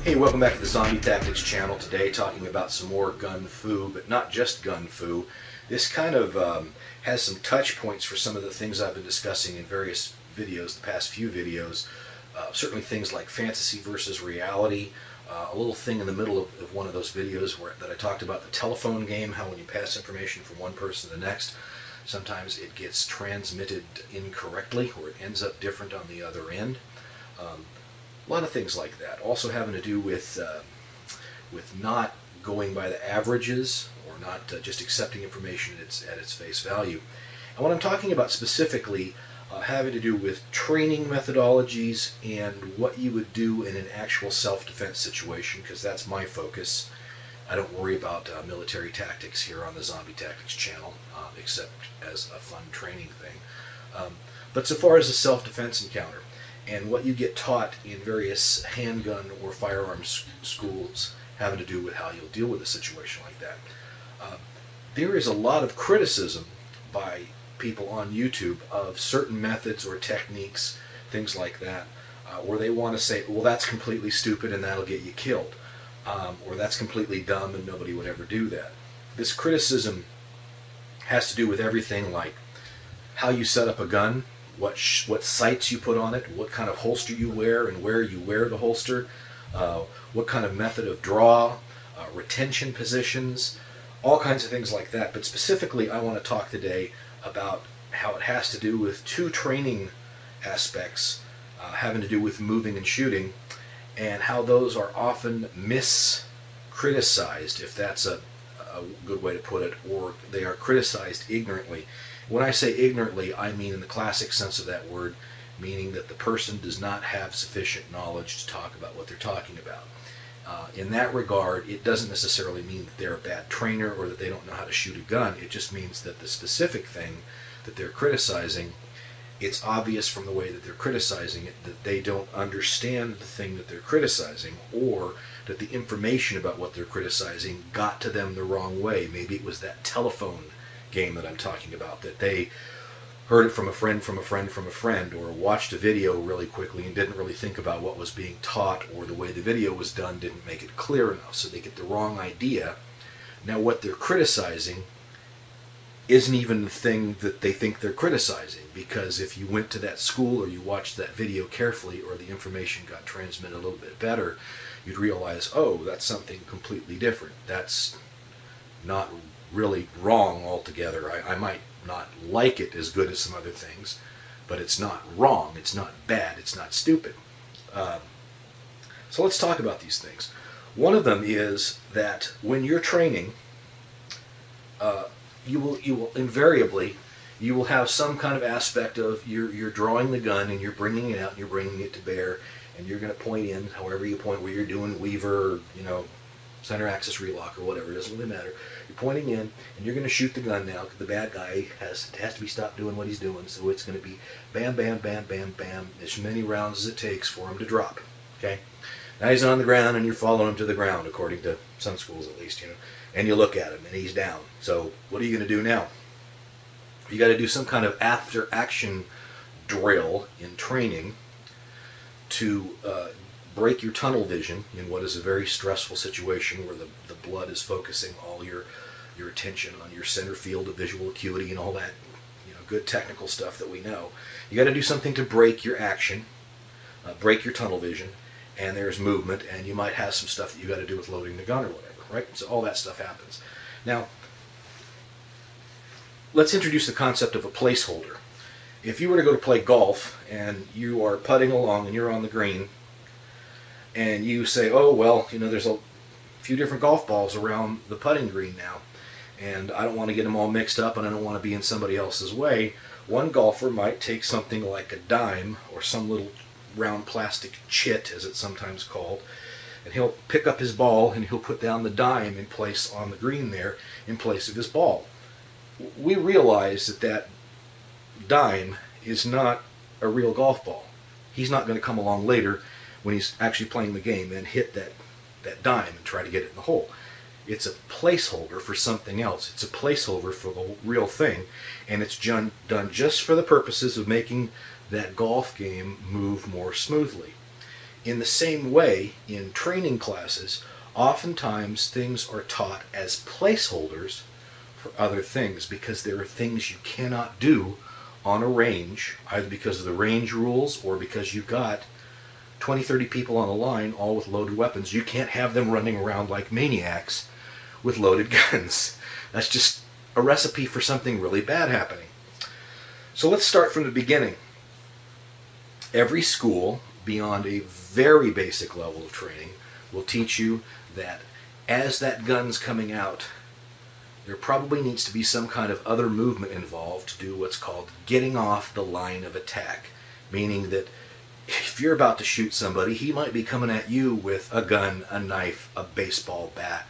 Hey, welcome back to the Zombie Tactics channel. Today talking about some more GunFu, but not just GunFu. This kind of has some touch points for some of the things I've been discussing in various videos, the past few videos. Certainly things like fantasy versus reality. A little thing in the middle of one of those videos that I talked about the telephone game, how when you pass information from one person to the next, sometimes it gets transmitted incorrectly or it ends up different on the other end. A lot of things like that. Also having to do with not going by the averages or not just accepting information at its face value. And what I'm talking about specifically having to do with training methodologies and what you would do in an actual self-defense situation, because that's my focus. I don't worry about military tactics here on the Zombie Tactics channel, except as a fun training thing. But so far as a self-defense encounter, and what you get taught in various handgun or firearms schools having to do with how you'll deal with a situation like that. There is a lot of criticism by people on YouTube of certain methods or techniques, things like that, where they want to say, well, that's completely stupid and that'll get you killed, or that's completely dumb and nobody would ever do that. This criticism has to do with everything like how you set up a gun, what sights you put on it, what kind of holster you wear and where you wear the holster, what kind of method of draw, retention positions, all kinds of things like that. But specifically I want to talk today about how it has to do with two training aspects having to do with moving and shooting, and how those are often mis-criticized, if that's a good way to put it, or they are criticized ignorantly. When I say ignorantly, I mean in the classic sense of that word, meaning that the person does not have sufficient knowledge to talk about what they're talking about. In that regard, it doesn't necessarily mean that they're a bad trainer or that they don't know how to shoot a gun. It just means that the specific thing that they're criticizing, it's obvious from the way that they're criticizing it that they don't understand the thing that they're criticizing, or that the information about what they're criticizing got to them the wrong way. Maybe it was that telephone game that I'm talking about, that they heard it from a friend from a friend from a friend, or watched a video really quickly and didn't really think about what was being taught, or the way the video was done didn't make it clear enough, so they get the wrong idea. Now what they're criticizing isn't even the thing that they think they're criticizing, because if you went to that school or you watched that video carefully, or the information got transmitted a little bit better, you'd realize, oh, that's something completely different. That's not really wrong altogether. I might not like it as good as some other things, but it's not wrong, it's not bad, it's not stupid. So let's talk about these things. One of them is that when you're training, you will invariably, you will have some kind of aspect of you're drawing the gun and you're bringing it out and you're bringing it to bear, and you're going to point in however you point, where you're doing lever, or, center axis relock or whatever, it doesn't really matter. You're pointing in and you're going to shoot the gun now, because the bad guy has to be stopped doing what he's doing, so it's going to be bam, bam, bam, bam, bam, as many rounds as it takes for him to drop. Okay? Now he's on the ground and you're following him to the ground, according to some schools at least, and you look at him and he's down. So what are you going to do now? You got to do some kind of after action drill in training to break your tunnel vision in what is a very stressful situation where the blood is focusing all your attention on your center field of visual acuity and all that good technical stuff that we know. You got to do something to break your action, break your tunnel vision, and there's movement, and you might have some stuff that you got to do with loading the gun or whatever, right? So all that stuff happens. Now, let's introduce the concept of a placeholder. If you were to go to play golf and you are putting along and you're on the green, and you say, oh, well, there's a few different golf balls around the putting green now, and I don't want to get them all mixed up, and I don't want to be in somebody else's way, one golfer might take something like a dime or some little round plastic chit, as it's sometimes called, and he'll pick up his ball and he'll put down the dime in place on the green there in place of his ball. We realize that dime is not a real golf ball. He's not going to come along later when he's actually playing the game and hit that dime and try to get it in the hole. It's a placeholder for something else. It's a placeholder for the real thing, and it's done just for the purposes of making that golf game move more smoothly. In the same way, in training classes, oftentimes things are taught as placeholders for other things because there are things you cannot do on a range, either because of the range rules or because you've got 20, 30 people on a line, all with loaded weapons. You can't have them running around like maniacs with loaded guns. That's just a recipe for something really bad happening. So let's start from the beginning. Every school, beyond a very basic level of training, will teach you that as that gun's coming out, there probably needs to be some kind of other movement involved to do what's called getting off the line of attack. Meaning that if you're about to shoot somebody, he might be coming at you with a gun, a knife, a baseball bat,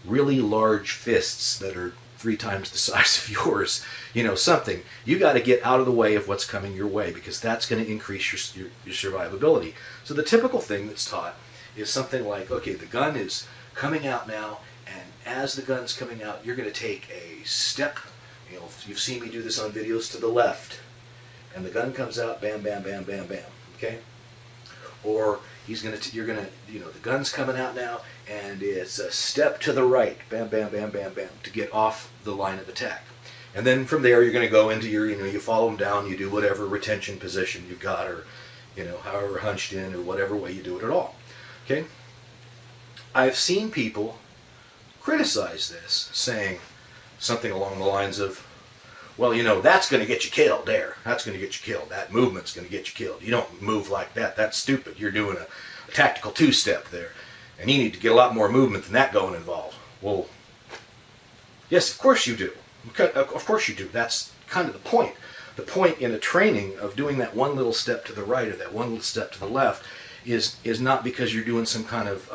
really large fists that are 3 times the size of yours, something. You got to get out of the way of what's coming your way because that's going to increase your survivability. So the typical thing that's taught is something like, okay, the gun is coming out now, and as the gun's coming out, you're going to take a step. You've seen me do this on videos, to the left, and the gun comes out, bam, bam, bam, bam, bam. Okay? Or the gun's coming out now, and it's a step to the right, bam, bam, bam, bam, bam, to get off the line of attack. And then from there, you're going to go into your, you follow them down, you do whatever retention position you've got, or, however hunched in, or whatever way you do it at all. Okay? I've seen people criticize this, saying something along the lines of, well, that's going to get you killed there. That's going to get you killed. That movement's going to get you killed. You don't move like that. That's stupid. You're doing a tactical 2-step there. And you need to get a lot more movement than that going involved. Well, yes, of course you do. Of course you do. That's kind of the point. The point in a training of doing that one little step to the right or that one little step to the left is not because you're doing some kind of,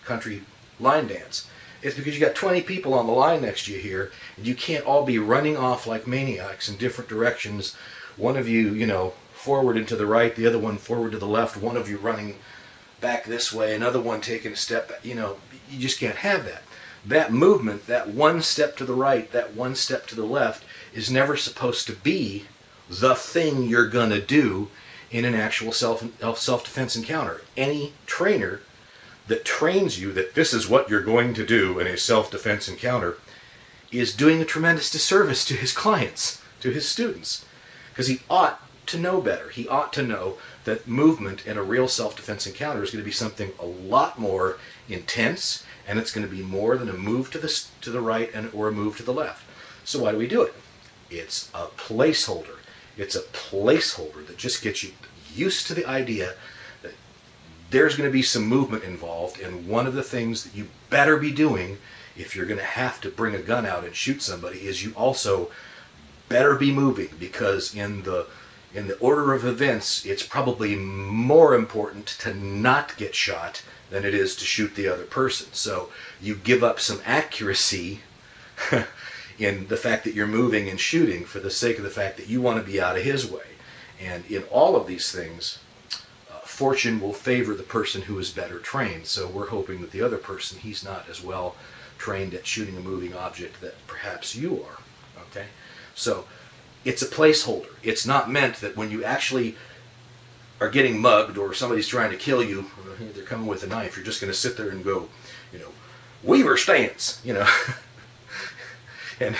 country line dance. It's because you got 20 people on the line next to you here, and you can't all be running off like maniacs in different directions. One of you, forward and to the right, the other one forward to the left, one of you running back this way, another one taking a step back. You just can't have that. That movement, that one step to the right, that one step to the left, is never supposed to be the thing you're going to do in an actual self-defense encounter. Any trainer that trains you that this is what you're going to do in a self-defense encounter is doing a tremendous disservice to his clients, to his students. Because he ought to know better. He ought to know that movement in a real self-defense encounter is going to be something a lot more intense, and it's going to be more than a move to the right or a move to the left. So why do we do it? It's a placeholder. It's a placeholder that just gets you used to the idea that there's going to be some movement involved, and one of the things that you better be doing if you're going to have to bring a gun out and shoot somebody is you also better be moving, because in the order of events, it's probably more important to not get shot than it is to shoot the other person. So you give up some accuracy in the fact that you're moving and shooting for the sake of the fact that you want to be out of his way. And in all of these things, fortune will favor the person who is better trained. So we're hoping that the other person, he's not as well trained at shooting a moving object that perhaps you are. Okay? So it's a placeholder. It's not meant that when you actually are getting mugged or somebody's trying to kill you, or they're coming with a knife, you're just going to sit there and go, Weaver stance, and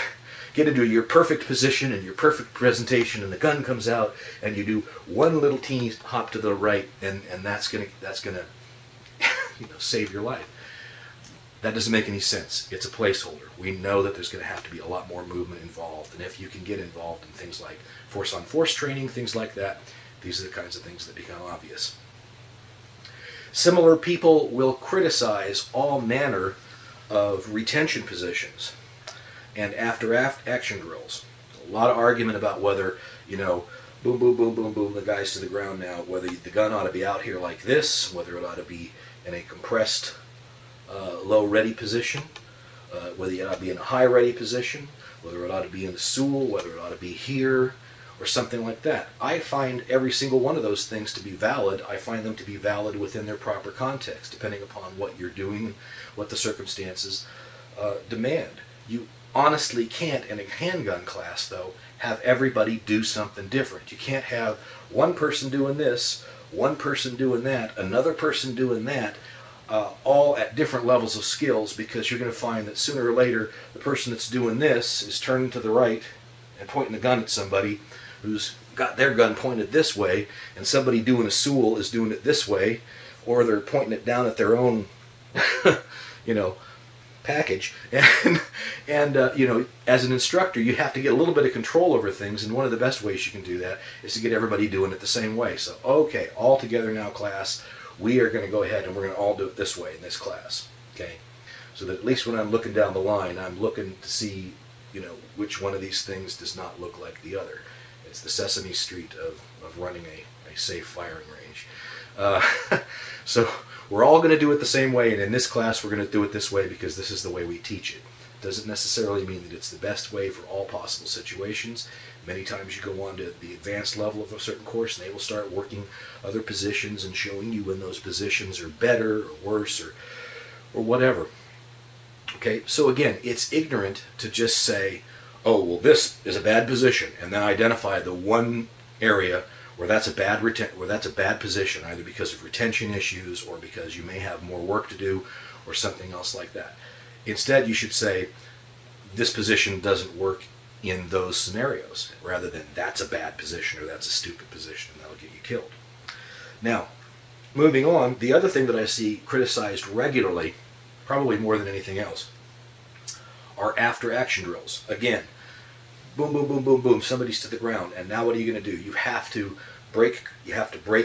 get into your perfect position and your perfect presentation, and the gun comes out, and you do one little teeny hop to the right, and that's gonna save your life. That doesn't make any sense. It's a placeholder. We know that there's going to have to be a lot more movement involved, and if you can get involved in things like force-on-force training, things like that, these are the kinds of things that become obvious. Similar people will criticize all manner of retention positions and after-action drills. A lot of argument about whether, boom, boom, boom, boom, boom, the guy's to the ground now, whether the gun ought to be out here like this, whether it ought to be in a compressed low ready position, whether it ought to be in a high ready position, whether it ought to be in the stool, whether it ought to be here, or something like that. I find every single one of those things to be valid. I find them to be valid within their proper context, depending upon what you're doing, what the circumstances demand. You honestly can't, in a handgun class, though, have everybody do something different. You can't have one person doing this, one person doing that, another person doing that, all at different levels of skills, because you're going to find that sooner or later the person that's doing this is turning to the right and pointing the gun at somebody who's got their gun pointed this way, and somebody doing a Sewell is doing it this way, or they're pointing it down at their own package. And as an instructor, you have to get a little bit of control over things, and one of the best ways you can do that is to get everybody doing it the same way. So, okay, all together now, class, we are going to go ahead and we're going to all do it this way in this class. Okay, so that at least when I'm looking down the line, I'm looking to see, which one of these things does not look like the other. It's the Sesame Street of running a safe firing range. So we're all going to do it the same way, and in this class we're going to do it this way because this is the way we teach it. Doesn't necessarily mean that it's the best way for all possible situations. Many times you go on to the advanced level of a certain course and they will start working other positions and showing you when those positions are better or worse or whatever. Okay, so again, it's ignorant to just say, oh, well, this is a bad position, and then identify the one area where that's a bad position, either because of retention issues or because you may have more work to do or something else like that. Instead, you should say, this position doesn't work in those scenarios, rather than that's a bad position or that's a stupid position and that'll get you killed. Now, moving on, the other thing that I see criticized regularly, probably more than anything else, are after-action drills. Again, boom, boom, boom, boom, boom, somebody's to the ground, and now what are you going to do? You have to break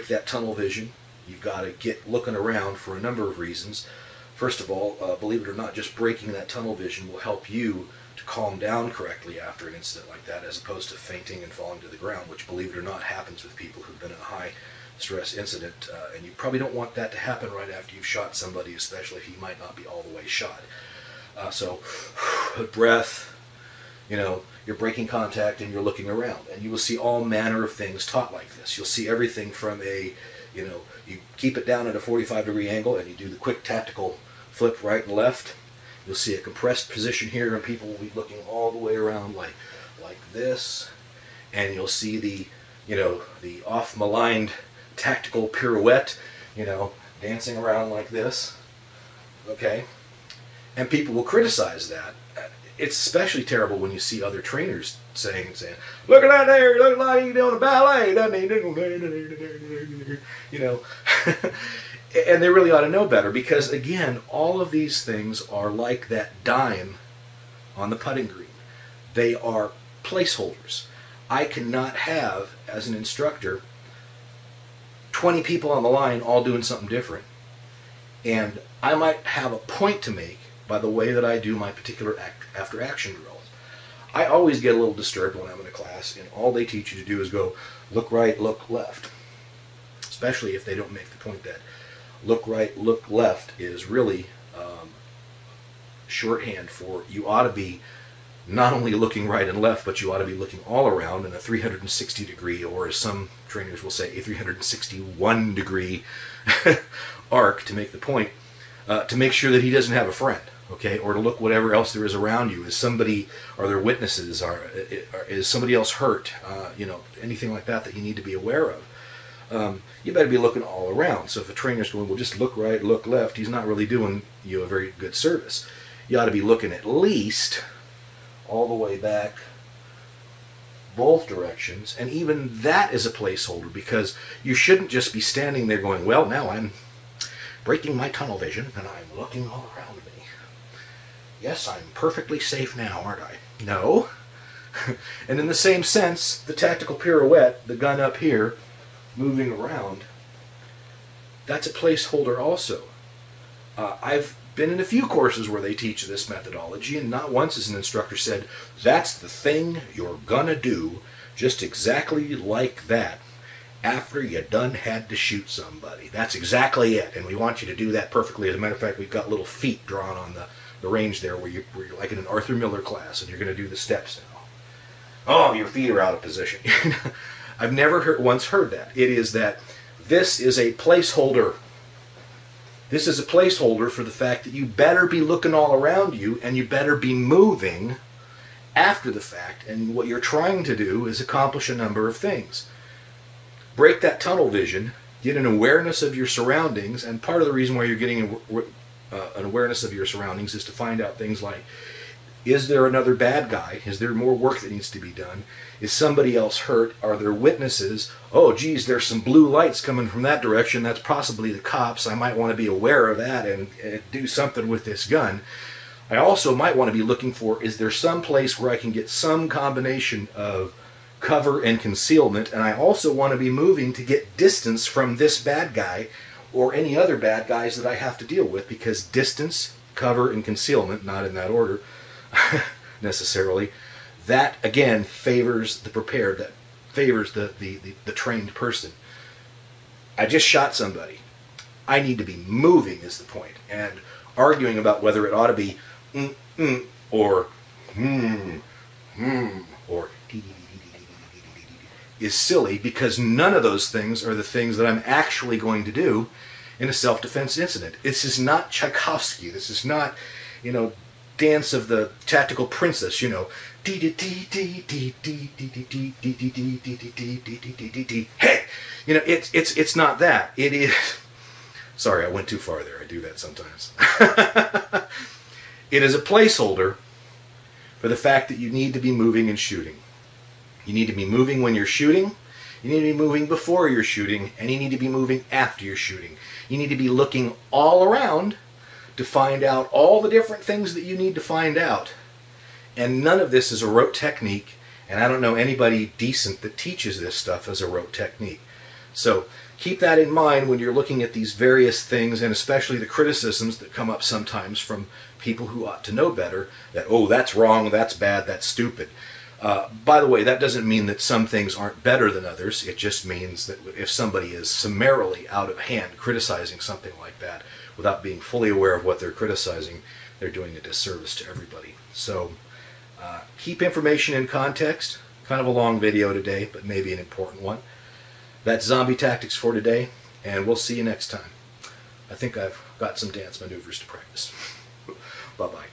that tunnel vision. You've got to get looking around for a number of reasons. First of all, believe it or not, just breaking that tunnel vision will help you to calm down correctly after an incident like that, as opposed to fainting and falling to the ground, which, believe it or not, happens with people who've been in a high-stress incident, and you probably don't want that to happen right after you've shot somebody, especially if he might not be all the way shot. So, breath, you're breaking contact and you're looking around, and you will see all manner of things taught like this. You'll see everything from you keep it down at a 45-degree angle and you do the quick tactical flip right and left. You'll see a compressed position here, and people will be looking all the way around like this, and you'll see the off-maligned tactical pirouette, dancing around like this. Okay, and people will criticize that. It's especially terrible when you see other trainers saying, look at that there, he looks like he's doing a ballet, doesn't he? And they really ought to know better, because again, all of these things are like that dime on the putting green. They are placeholders. I cannot have, as an instructor, 20 people on the line all doing something different, and I might have a point to make by the way that I do my particular after-action drills. I always get a little disturbed when I'm in a class and all they teach you to do is go look right, look left. Especially if they don't make the point that look right, look left is really shorthand for you ought to be not only looking right and left, but you ought to be looking all around in a 360 degree, or as some trainers will say, a 361 degree arc to make the point, to make sure that he doesn't have a friend. Okay, or to look whatever else there is around you. Is somebody, are there witnesses? Is somebody else hurt? Anything like that you need to be aware of. You better be looking all around. So if a trainer's going, well, just look right, look left, he's not really doing you a very good service. You ought to be looking at least all the way back, both directions, and even that is a placeholder, because you shouldn't just be standing there going, well, now I'm breaking my tunnel vision and I'm looking all around me. Yes, I'm perfectly safe now, aren't I? No. And in the same sense, the tactical pirouette, the gun up here, moving around, that's a placeholder also. I've been in a few courses where they teach this methodology, and not once has an instructor said, that's the thing you're gonna do, just exactly like that, after you done had to shoot somebody. That's exactly it, and we want you to do that perfectly. As a matter of fact, we've got little feet drawn on the range there where you're like in an Arthur Miller class, and you're going to do the steps now. Oh, your feet are out of position. I've never once heard that. It is that this is a placeholder. This is a placeholder for the fact that you better be looking all around you, and you better be moving after the fact, and what you're trying to do is accomplish a number of things. Break that tunnel vision, get an awareness of your surroundings, and part of the reason why you're getting an awareness of your surroundings is to find out things like, is there another bad guy? Is there more work that needs to be done? Is somebody else hurt? Are there witnesses? Oh, geez, there's some blue lights coming from that direction. That's possibly the cops. I might want to be aware of that and do something with this gun. I also might want to be looking for, is there some place where I can get some combination of cover and concealment? And I also want to be moving to get distance from this bad guy or any other bad guys that I have to deal with, because distance, cover, and concealment, not in that order necessarily, that again favors the prepared, that favors the trained person. I just shot somebody. I need to be moving is the point. And arguing about whether it ought to be or or is silly, because none of those things are the things that I'm actually going to do in a self-defense incident. This is not Tchaikovsky. This is not, Dance of the Tactical Princess, Hey, it's not that. It is. Sorry, I went too far there. I do that sometimes. It is a placeholder for the fact that you need to be moving and shooting. You need to be moving when you're shooting. You need to be moving before you're shooting, and you need to be moving after you're shooting. You need to be looking all around to find out all the different things that you need to find out. And none of this is a rote technique, and I don't know anybody decent that teaches this stuff as a rote technique. So keep that in mind when you're looking at these various things, and especially the criticisms that come up sometimes from people who ought to know better, that, oh, that's wrong, that's bad, that's stupid. By the way, that doesn't mean that some things aren't better than others. It just means that if somebody is summarily out of hand criticizing something like that without being fully aware of what they're criticizing, they're doing a disservice to everybody. So keep information in context. Kind of a long video today, but maybe an important one. That's Zombie Tactics for today, and we'll see you next time. I think I've got some dance maneuvers to practice. Bye-bye.